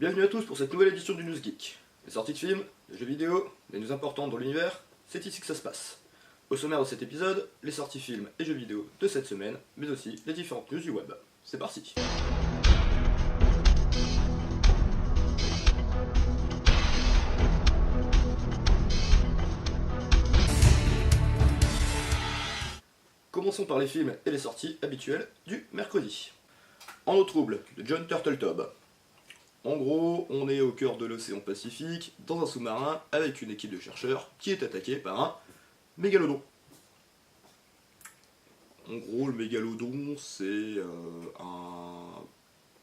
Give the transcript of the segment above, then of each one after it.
Bienvenue à tous pour cette nouvelle édition du News Geek. Les sorties de films, les jeux vidéo, les news importantes dans l'univers, c'est ici que ça se passe. Au sommaire de cet épisode, les sorties films et jeux vidéo de cette semaine, mais aussi les différentes news du web. C'est parti. Commençons par les films et les sorties habituelles du mercredi. En eau trouble, de John Turteltaub. En gros, on est au cœur de l'océan Pacifique, dans un sous-marin, avec une équipe de chercheurs qui est attaquée par un mégalodon. En gros, le mégalodon, c'est un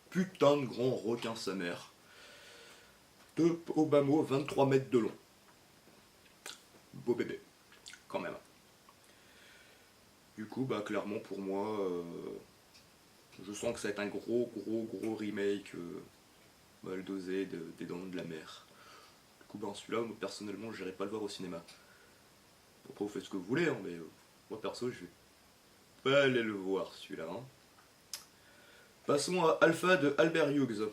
putain de grand requin sa mère, de au bas mot 23 mètres de long. Beau bébé, quand même. Du coup, bah clairement pour moi, je sens que ça va être un gros remake mal dosé des Dents de la Mer. Du coup, ben celui-là, moi, personnellement, j'irai pas le voir au cinéma. Après, vous faites ce que vous voulez, hein, mais moi perso, je vais pas aller le voir celui-là. Hein. Passons à Alpha de Albert Hughes.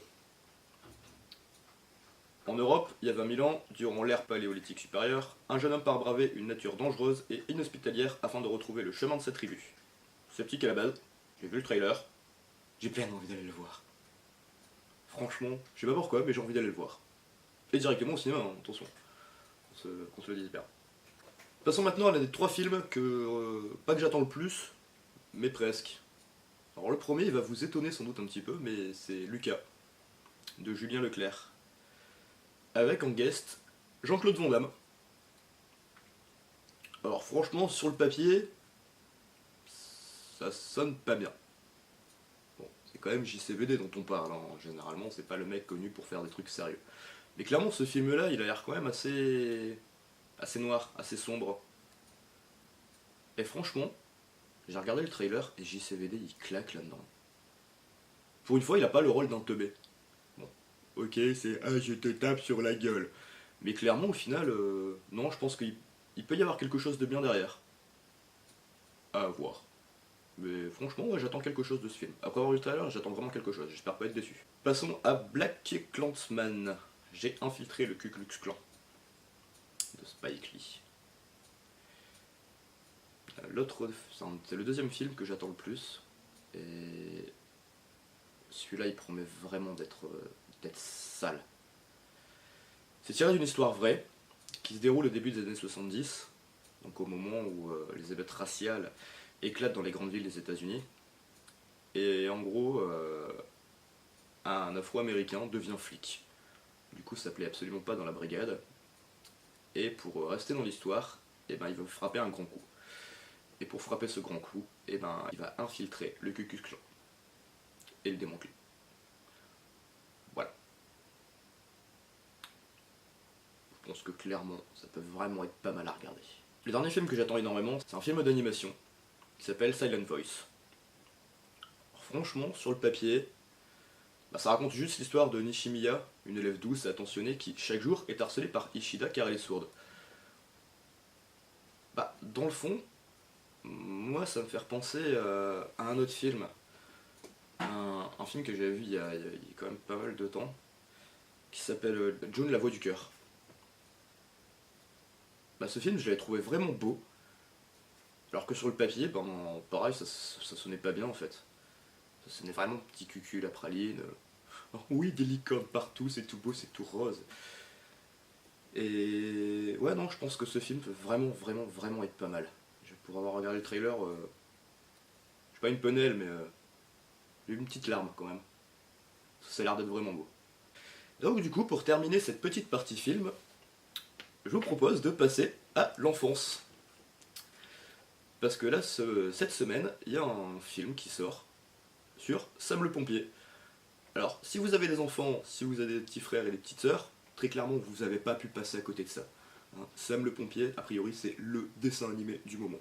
En Europe, il y a 20 000 ans, durant l'ère paléolithique supérieure, un jeune homme part braver une nature dangereuse et inhospitalière afin de retrouver le chemin de sa tribu. Sceptique à la base, j'ai vu le trailer, j'ai plein envie d'aller le voir. Franchement, je sais pas pourquoi, mais j'ai envie d'aller le voir. Et directement au cinéma, hein, attention, qu'on se le dise bien. Passons maintenant à l'un des 3 films pas que j'attends le plus, mais presque. Alors le premier, il va vous étonner sans doute un petit peu, mais c'est Lucas, de Julien Leclerc. Avec en guest Jean-Claude Van Damme. Alors franchement, sur le papier, ça sonne pas bien. Bon, c'est quand même JCVD dont on parle, hein. Généralement c'est pas le mec connu pour faire des trucs sérieux. Mais clairement ce film-là, il a l'air quand même assez noir, assez sombre. Et franchement, j'ai regardé le trailer et JCVD il claque là-dedans. Pour une fois, il a pas le rôle d'un teubé. Bon, ok, c'est ah je te tape sur la gueule. Mais clairement, au final, non, je pense qu'il peut y avoir quelque chose de bien derrière. À voir. Mais franchement, ouais, j'attends quelque chose de ce film. Après avoir vu le trailer, j'attends vraiment quelque chose. J'espère pas être déçu. Passons à Black Klansman. J'ai infiltré le Ku Klux Klan. De Spike Lee. L'autre, c'est le deuxième film que j'attends le plus. Et celui-là, il promet vraiment d'être sale. C'est tiré d'une histoire vraie qui se déroule au début des années 70, donc au moment où les émeutes raciales éclatent dans les grandes villes des États-Unis. Et en gros, un Afro-Américain devient flic. Du coup, ça plaît absolument pas dans la brigade. Et pour rester dans l'histoire, eh ben, il va frapper un grand coup. Et pour frapper ce grand coup, eh ben, il va infiltrer le Ku Klux Klan et le démanteler. Voilà. Je pense que clairement, ça peut vraiment être pas mal à regarder. Le dernier film que j'attends énormément, c'est un film d'animation qui s'appelle Silent Voice. Alors, franchement, sur le papier, bah, ça raconte juste l'histoire de Nishimiya, une élève douce et attentionnée qui, chaque jour, est harcelée par Ishida car elle est sourde. Bah, dans le fond, moi, ça me fait repenser à un autre film. Un film que j'avais vu il y a quand même pas mal de temps, qui s'appelle June, la voix du cœur. Bah, ce film, je l'avais trouvé vraiment beau, alors que sur le papier, ben, pareil, ça sonnait pas bien en fait. Ça sonnait vraiment petit cucu, la praline. Oh, oui, des licornes partout, c'est tout beau, c'est tout rose. Et ouais, non, je pense que ce film peut vraiment être pas mal. Pour avoir regardé le trailer, je suis pas une penelle, mais j'ai eu une petite larme quand même. Ça a l'air d'être vraiment beau. Donc du coup, pour terminer cette petite partie film, je vous propose de passer à l'enfance. Parce que là, cette semaine, il y a un film qui sort sur Sam le pompier. Alors, si vous avez des enfants, si vous avez des petits frères et des petites sœurs, très clairement, vous n'avez pas pu passer à côté de ça. Hein, Sam le pompier, a priori, c'est le dessin animé du moment.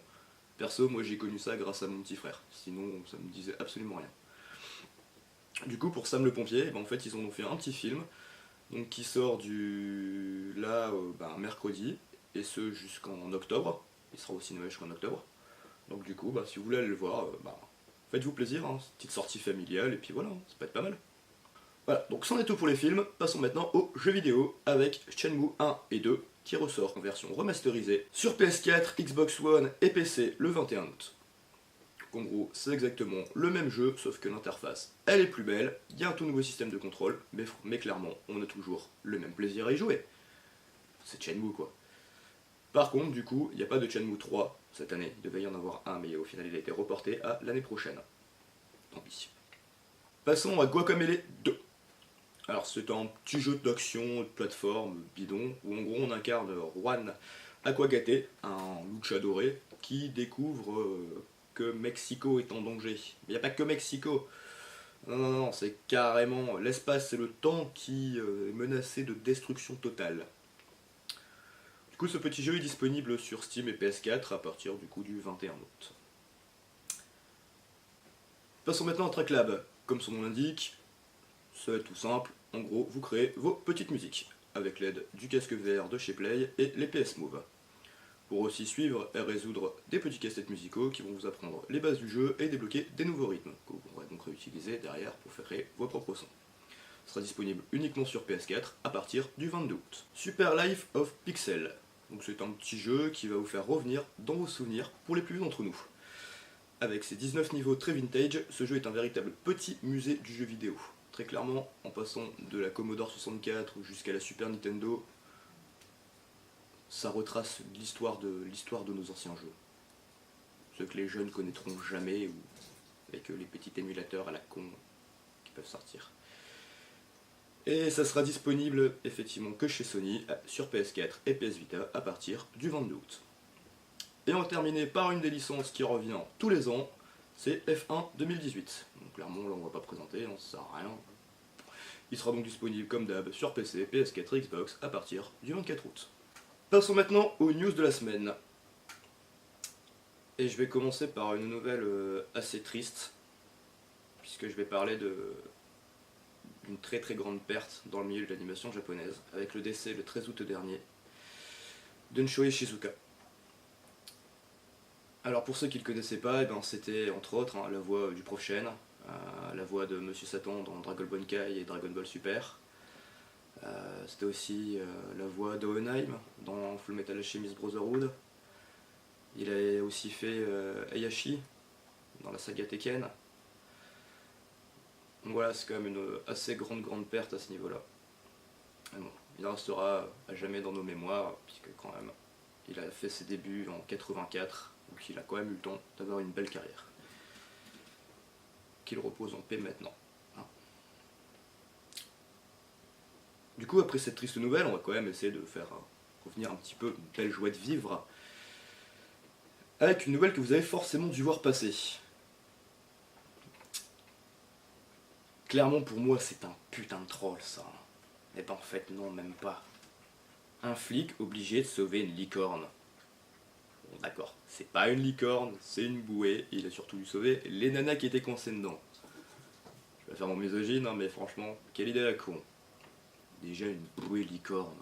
Perso, moi j'ai connu ça grâce à mon petit frère, sinon ça me disait absolument rien. Du coup, pour Sam le pompier, ben, en fait, ils en ont fait un petit film, donc qui sort mercredi, et ce jusqu'en octobre. Il sera au cinéma jusqu'en octobre. Donc du coup, si vous voulez aller le voir, faites-vous plaisir, hein, petite sortie familiale, et puis voilà, ça peut être pas mal. Voilà, donc c'en est tout pour les films, passons maintenant aux jeux vidéo avec Shenmue 1 et 2 qui ressort en version remasterisée sur PS4, Xbox One et PC le 21 août. En gros, c'est exactement le même jeu, sauf que l'interface, elle est plus belle, il y a un tout nouveau système de contrôle, mais clairement, on a toujours le même plaisir à y jouer. C'est Shenmue quoi. Par contre, du coup, il n'y a pas de Shenmue 3 cette année, il devait y en avoir un, mais au final il a été reporté à l'année prochaine. Tant pis. Passons à Guacamelee 2. Alors c'est un petit jeu d'action, de plateforme, bidon, où en gros on incarne Juan Aquagate, un luchadoré, qui découvre que Mexico est en danger. Mais il n'y a pas que Mexico. Non, non, non, c'est carrément l'espace et le temps qui est menacé de destruction totale. Du coup, ce petit jeu est disponible sur Steam et PS4 à partir du coup du 21 août. Passons maintenant à Tracklab. Comme son nom l'indique, c'est tout simple. En gros, vous créez vos petites musiques avec l'aide du casque VR de chez Play et les PS Move. Pour aussi suivre et résoudre des petits casse-têtes musicaux qui vont vous apprendre les bases du jeu et débloquer des nouveaux rythmes que vous pourrez donc réutiliser derrière pour faire créer vos propres sons. Ce sera disponible uniquement sur PS4 à partir du 22 août. Super Life of Pixel. Donc c'est un petit jeu qui va vous faire revenir dans vos souvenirs pour les plus vieux d'entre nous. Avec ses 19 niveaux très vintage, ce jeu est un véritable petit musée du jeu vidéo. Très clairement, en passant de la Commodore 64 jusqu'à la Super Nintendo, ça retrace l'histoire de nos anciens jeux. Ceux que les jeunes connaîtront jamais, ou avec les petits émulateurs à la con qui peuvent sortir. Et ça sera disponible effectivement que chez Sony sur PS4 et PS Vita à partir du 22 août. Et on va terminer par une des licences qui revient tous les ans, c'est F1 2018. Donc clairement là on va pas présenter, on ne sert à rien. Il sera donc disponible comme d'hab sur PC, PS4 et Xbox à partir du 24 août. Passons maintenant aux news de la semaine. Et je vais commencer par une nouvelle assez triste, puisque je vais parler d'une très très grande perte dans le milieu de l'animation japonaise, avec le décès le 13 août dernier d'Enshoei Shizuka. Alors pour ceux qui ne le connaissaient pas, c'était entre autres la voix du Prof Chen, la voix de Monsieur Satan dans Dragon Ball Kai et Dragon Ball Super. C'était aussi la voix d'Ohenheim dans Full Metal Alchemist Brotherhood. Il a aussi fait Heihachi dans la saga Tekken. Donc voilà, c'est quand même une assez grande perte à ce niveau-là. Mais bon, il restera à jamais dans nos mémoires, puisque quand même, il a fait ses débuts en 84, donc il a quand même eu le temps d'avoir une belle carrière. Qu'il repose en paix maintenant. Du coup, après cette triste nouvelle, on va quand même essayer de faire revenir un petit peu une belle joie de vivre avec une nouvelle que vous avez forcément dû voir passer. Clairement, pour moi, c'est un putain de troll, ça. Mais ben en fait, non, même pas. Un flic obligé de sauver une licorne. Bon, d'accord, c'est pas une licorne, c'est une bouée. Il a surtout dû sauver les nanas qui étaient coincées dedans. Je vais faire mon misogyne, hein, mais franchement, quelle idée à con. Déjà, une bouée licorne.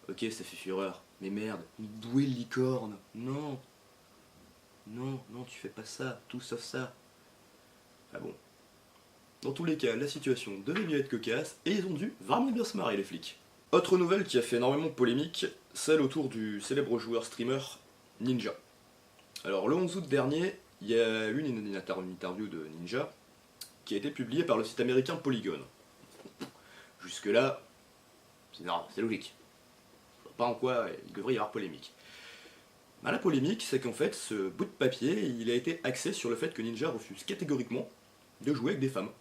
Ok, ça fait fureur. Mais merde, une bouée licorne. Non. Non, non, tu fais pas ça. Tout sauf ça. Ah bon. Dans tous les cas, la situation devait bien être cocasse, et ils ont dû vraiment bien se marrer, les flics. Autre nouvelle qui a fait énormément de polémique, celle autour du célèbre joueur streamer Ninja. Alors, le 11 août dernier, il y a eu une interview de Ninja qui a été publiée par le site américain Polygon. Jusque-là, c'est logique. Je vois pas en quoi il devrait y avoir polémique. Ben, la polémique, c'est qu'en fait, ce bout de papier, il a été axé sur le fait que Ninja refuse catégoriquement de jouer avec des femmes.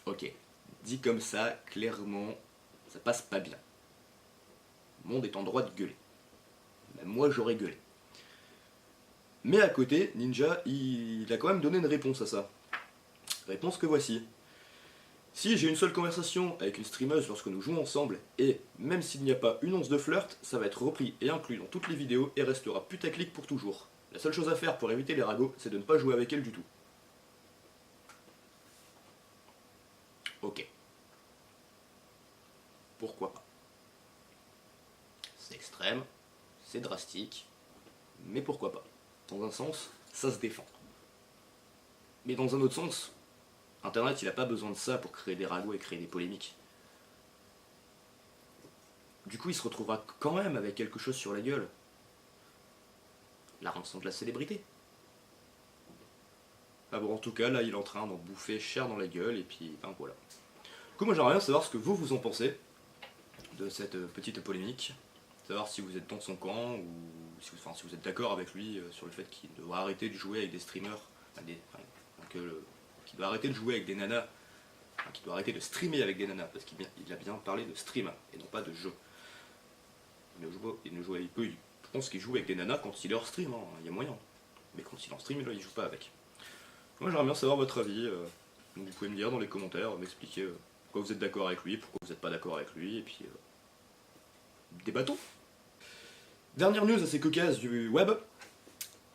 Ok, dit comme ça, clairement, ça passe pas bien. Le monde est en droit de gueuler. Même moi, j'aurais gueulé. Mais à côté, Ninja, il a quand même donné une réponse à ça. Réponse que voici. Si j'ai une seule conversation avec une streameuse lorsque nous jouons ensemble, et même s'il n'y a pas une once de flirt, ça va être repris et inclus dans toutes les vidéos et restera putaclic pour toujours. La seule chose à faire pour éviter les ragots, c'est de ne pas jouer avec elle du tout. Ok. Pourquoi pas? C'est extrême, c'est drastique, mais pourquoi pas? Dans un sens, ça se défend. Mais dans un autre sens, Internet, il a pas besoin de ça pour créer des ragots et créer des polémiques. Du coup, il se retrouvera quand même avec quelque chose sur la gueule. La rançon de la célébrité. Ah bon, en tout cas, là, il est en train d'en bouffer cher dans la gueule, et puis, ben voilà. Du coup, moi, j'aimerais bien savoir ce que vous en pensez de cette petite polémique. Savoir si vous êtes dans son camp, ou si vous êtes d'accord avec lui sur le fait qu'il doit arrêter de jouer avec des streamers, qu'il doit arrêter de jouer avec des nanas, qu'il doit arrêter de streamer avec des nanas, parce qu'il a bien parlé de stream, et non pas de jeu. Je pense qu'il joue avec des nanas quand il est hors stream, il y a moyen. Mais quand il est en stream, là, il joue pas avec. Moi, j'aimerais bien savoir votre avis. Donc vous pouvez me dire dans les commentaires, m'expliquer pourquoi vous êtes d'accord avec lui, pourquoi vous n'êtes pas d'accord avec lui, et puis débattons. Dernière news assez cocasse du web,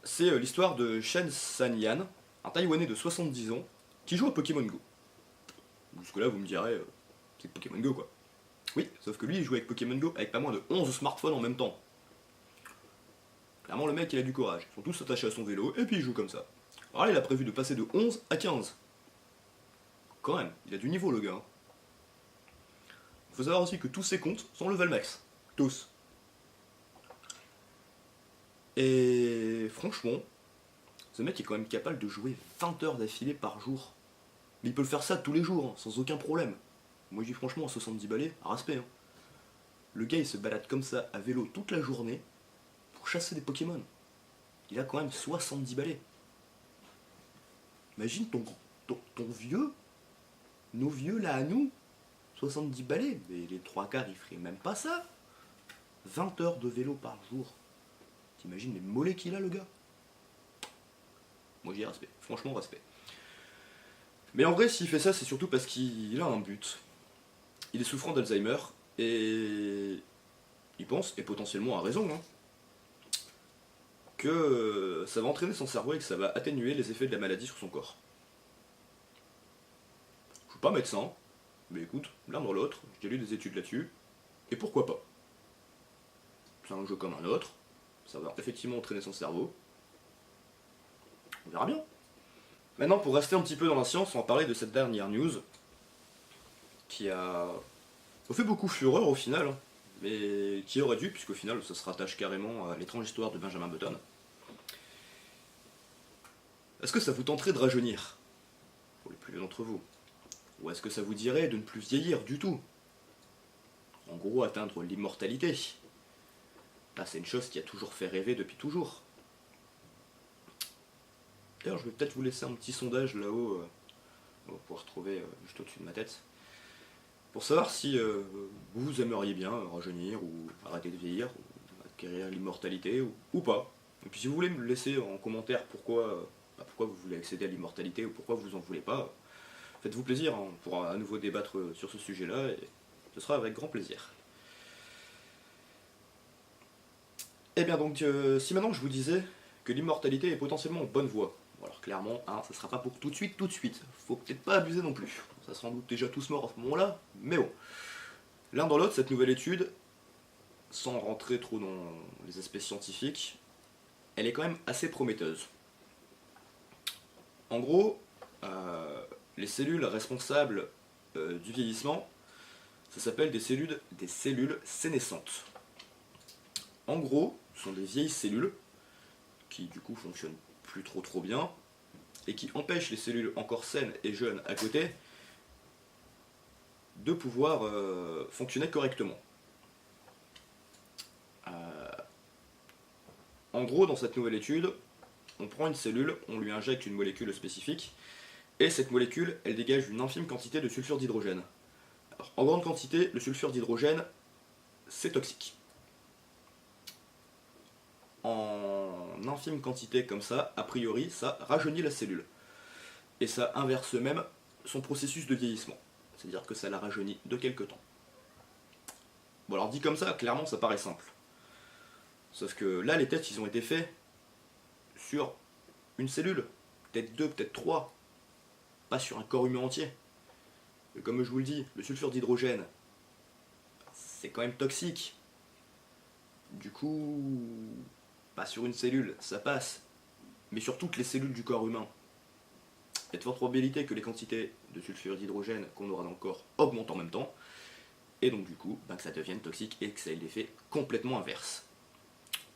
c'est l'histoire de Shen Sanyan, un Taïwanais de 70 ans, qui joue à Pokémon Go. Jusque-là, vous me direz, c'est Pokémon Go quoi. Oui, sauf que lui, il joue avec Pokémon Go avec pas moins de 11 smartphones en même temps. Clairement, le mec, il a du courage. Ils sont tous attachés à son vélo, et puis il joue comme ça. Alors là, il a prévu de passer de 11 à 15. Quand même, il a du niveau, le gars. Il faut savoir aussi que tous ses comptes sont level max. Tous. Et franchement, ce mec est quand même capable de jouer 20 heures d'affilée par jour. Mais il peut le faire ça tous les jours, sans aucun problème. Moi je dis franchement, à 70 balais, respect. Le gars il se balade comme ça à vélo toute la journée pour chasser des Pokémon. Il a quand même 70 balais. Imagine ton vieux, nos vieux là à nous, 70 balais, mais les trois quarts ils feraient même pas ça. 20 heures de vélo par jour. T'imagines les mollets qu'il a le gars? Moi j'ai respect, franchement respect. Mais en vrai s'il fait ça c'est surtout parce qu'il a un but. Il est souffrant d'Alzheimer et il pense, et potentiellement a raison, que ça va entraîner son cerveau et que ça va atténuer les effets de la maladie sur son corps. Je suis pas médecin, mais écoute, l'un dans l'autre, j'ai lu des études là-dessus, et pourquoi pas? C'est un jeu comme un autre, ça va effectivement entraîner son cerveau. On verra bien. Maintenant, pour rester un petit peu dans la science, on va parler de cette dernière news qui a fait beaucoup fureur au final, mais qui aurait dû, puisqu'au final ça se rattache carrément à l'étrange histoire de Benjamin Button. Est-ce que ça vous tenterait de rajeunir, pour les plus vieux d'entre vous? Ou est-ce que ça vous dirait de ne plus vieillir du tout? En gros, atteindre l'immortalité. Là, c'est une chose qui a toujours fait rêver depuis toujours. D'ailleurs, je vais peut-être vous laisser un petit sondage là-haut, on va pouvoir trouver juste au-dessus de ma tête, pour savoir si vous aimeriez bien rajeunir, ou arrêter de vieillir, ou acquérir l'immortalité, ou pas. Et puis si vous voulez me laisser en commentaire pourquoi vous voulez accéder à l'immortalité, ou pourquoi vous en voulez pas, faites-vous plaisir, on pourra à nouveau débattre sur ce sujet-là, et ce sera avec grand plaisir. Et bien donc, si maintenant je vous disais que l'immortalité est potentiellement en bonne voie, alors clairement, ça sera pas pour tout de suite, faut peut-être pas abuser non plus, ça sera sans doute déjà tous morts à ce moment-là, mais bon. L'un dans l'autre, cette nouvelle étude, sans rentrer trop dans les aspects scientifiques, elle est quand même assez prometteuse. En gros, les cellules responsables du vieillissement, ça s'appelle des cellules sénescentes. En gros, ce sont des vieilles cellules qui du coup fonctionnent plus trop bien et qui empêchent les cellules encore saines et jeunes à côté de pouvoir fonctionner correctement. En gros, dans cette nouvelle étude, on prend une cellule, on lui injecte une molécule spécifique, et cette molécule, elle dégage une infime quantité de sulfure d'hydrogène. Alors, en grande quantité, le sulfure d'hydrogène, c'est toxique. En infime quantité comme ça, a priori, ça rajeunit la cellule. Et ça inverse même son processus de vieillissement. C'est-à-dire que ça la rajeunit de quelque temps. Bon alors dit comme ça, clairement ça paraît simple. Sauf que là, les tests, ils ont été faits sur une cellule. Peut-être deux, peut-être trois. Pas sur un corps humain entier. Et comme je vous le dis, le sulfure d'hydrogène, c'est quand même toxique. Du coup, pas sur une cellule, ça passe. Mais sur toutes les cellules du corps humain, il y a de fortes probabilités que les quantités de sulfure d'hydrogène qu'on aura dans le corps augmentent en même temps, et donc du coup, que ça devienne toxique et que ça ait l'effet complètement inverse.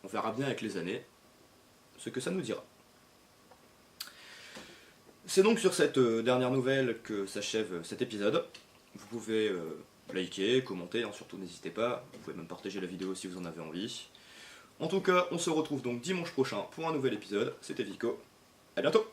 On verra bien avec les années ce que ça nous dira. C'est donc sur cette dernière nouvelle que s'achève cet épisode. Vous pouvez liker, commenter, surtout n'hésitez pas. Vous pouvez même partager la vidéo si vous en avez envie. En tout cas, on se retrouve donc dimanche prochain pour un nouvel épisode. C'était Vico. À bientôt!